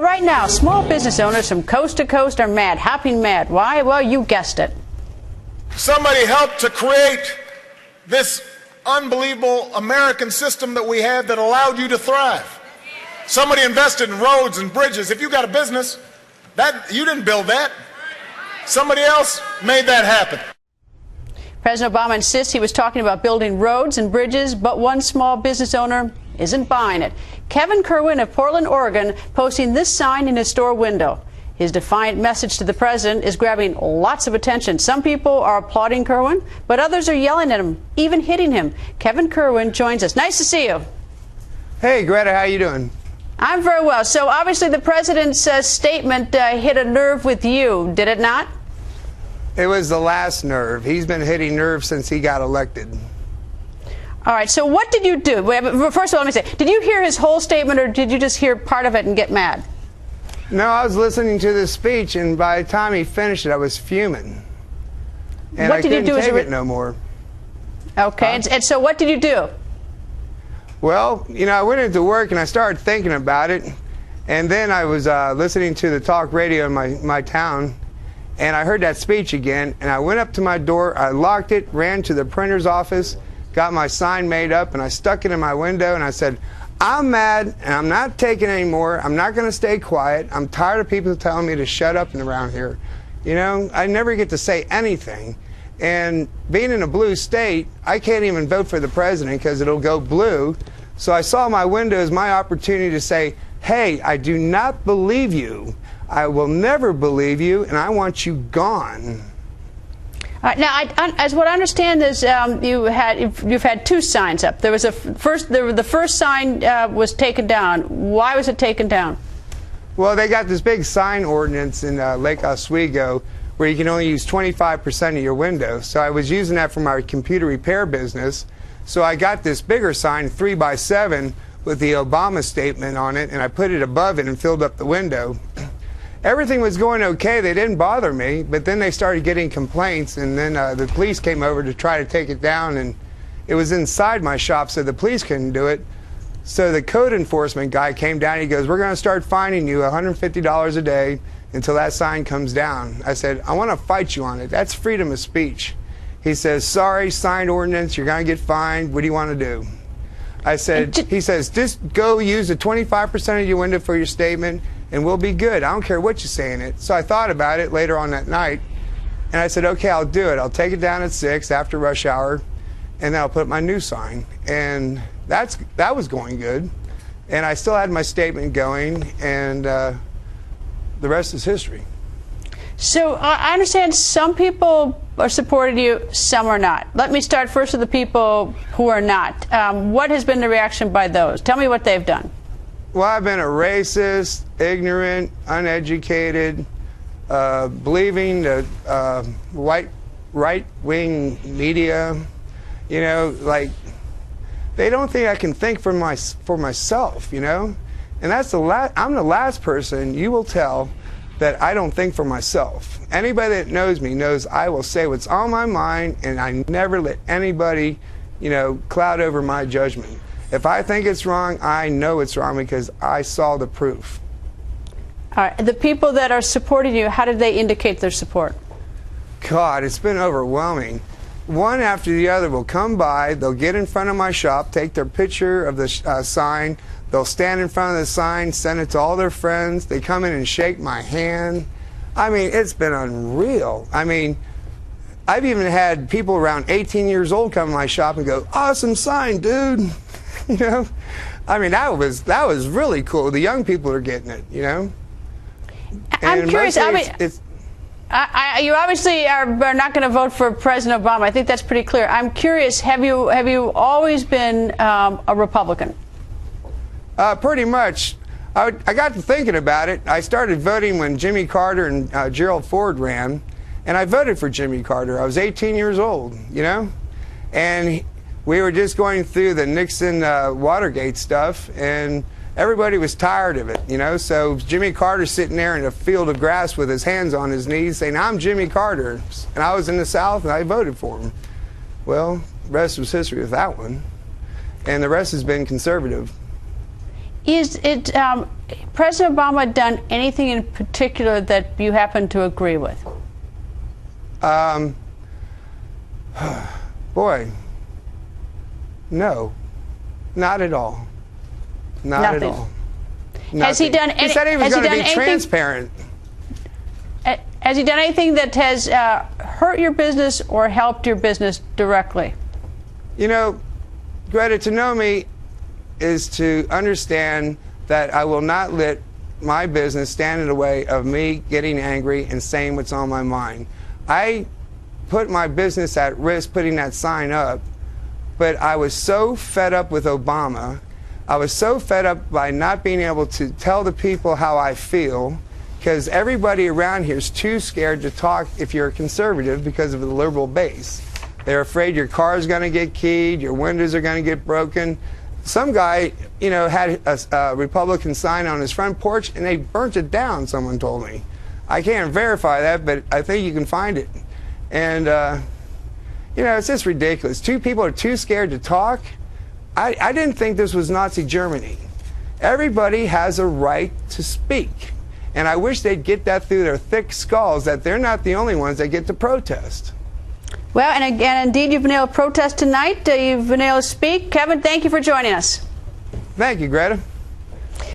right now, small business owners from coast to coast are mad, hopping mad. Why? Well, you guessed it. Somebody helped to create this unbelievable American system that we have that allowed you to thrive. Somebody invested in roads and bridges. If you got a business, you didn't build that. Somebody else made that happen. President Obama insists he was talking about building roads and bridges, but one small business owner isn't buying it. Kevin Kerwin of Portland, Oregon, posting this sign in his store window. His defiant message to the president is grabbing lots of attention. Some people are applauding Kerwin, but others are yelling at him, even hitting him. Kevin Kerwin joins us. Nice to see you. Hey, Greta, how you doing? I'm very well. So obviously the president's statement hit a nerve with you, did it not? It was the last nerve. He's been hitting nerves since he got elected. All right, so what did you do? First of all, let me say, did you hear his whole statement, or did you just hear part of it and get mad? No, I was listening to this speech, and by the time he finished it, I was fuming. And what I did couldn't you do take it no more. Okay, and so what did you do? Well, you know, I went into work and I started thinking about it, and then I was listening to the talk radio in my town, and I heard that speech again, and I went up to my door, I locked it, ran to the printer's office, got my sign made up, and I stuck it in my window, and I said, I'm mad, and I'm not taking it anymore. I'm not going to stay quiet. I'm tired of people telling me to shut up around here. You know, I never get to say anything. And being in a blue state, I can't even vote for the president because it'll go blue. So I saw my window as my opportunity to say, hey, I do not believe you. I will never believe you, and I want you gone. Now, as what I understand is you've had two signs up. There was the first sign was taken down. Why was it taken down? Well, they got this big sign ordinance in Lake Oswego where you can only use 25% of your window. So I was using that for my computer repair business. So I got this bigger sign, 3x7, with the Obama statement on it, and I put it above it and filled up the window. Everything was going okay. They didn't bother me, but then they started getting complaints, and then the police came over to try to take it down, and it was inside my shop, so the police couldn't do it. So the code enforcement guy came down, he goes, we're going to start fining you $150 a day until that sign comes down. I said, I want to fight you on it. That's freedom of speech. He says, sorry, sign ordinance, you're going to get fined. What do you want to do? I said, he says, just go use the 25% of your window for your statement, and we'll be good. I don't care what you say in it. So I thought about it later on that night, and I said, okay, I'll do it. I'll take it down at 6 after rush hour, and then I'll put up my new sign. And that was going good. And I still had my statement going, and the rest is history. So I understand some people are supporting you, some are not. Let me start first with the people who are not. What has been the reaction by those? Tell me what they've done. Well, I've been a racist, ignorant, uneducated, believing the right-wing media. You know, like, they don't think I can think for myself, you know? And that's I'm the last person you will tell that I don't think for myself. Anybody that knows me knows I will say what's on my mind, and I never let anybody, you know, cloud over my judgment. If I think it's wrong, I know it's wrong because I saw the proof. All right. The people that are supporting you, how did they indicate their support? God, it's been overwhelming. One after the other will come by, they'll get in front of my shop, take their picture of the sign, they'll stand in front of the sign, send it to all their friends, they come in and shake my hand. I mean, it's been unreal. I mean, I've even had people around 18 years old come to my shop and go, awesome sign, dude. You know, I mean, that was really cool. The young people are getting it, you know. I'm curious. I mean, you obviously are not going to vote for President Obama. I think that's pretty clear. I'm curious. Have you always been a Republican? Pretty much. I got to thinking about it. I started voting when Jimmy Carter and Gerald Ford ran, and I voted for Jimmy Carter. I was 18 years old, you know, and we were just going through the Nixon Watergate stuff, and everybody was tired of it, you know. So Jimmy Carter's sitting there in a field of grass with his hands on his knees saying, I'm Jimmy Carter. And I was in the South, and I voted for him. Well, the rest was history with that one. And the rest has been conservative. Is it President Obama done anything in particular that you happen to agree with? Boy, no, not at all. Not at all. Has he done any? He said he was going to be transparent. Has he done anything that has hurt your business or helped your business directly? You know, Greta, to know me is to understand that I will not let my business stand in the way of me getting angry and saying what's on my mind. I put my business at risk putting that sign up, but I was so fed up with Obama. I was so fed up by not being able to tell the people how I feel, because everybody around here is too scared to talk if you're a conservative because of the liberal base. They're afraid your car is going to get keyed, your windows are going to get broken. Some guy, you know, had a Republican sign on his front porch and they burnt it down, someone told me. I can't verify that, but I think you can find it. And, you know, it's just ridiculous. Two people are too scared to talk. I didn't think this was Nazi Germany. Everybody has a right to speak. And I wish they'd get that through their thick skulls, that they're not the only ones that get to protest. Well, and again, indeed, you've been able to protest tonight. You've been able to speak. Kevin, thank you for joining us. Thank you, Greta.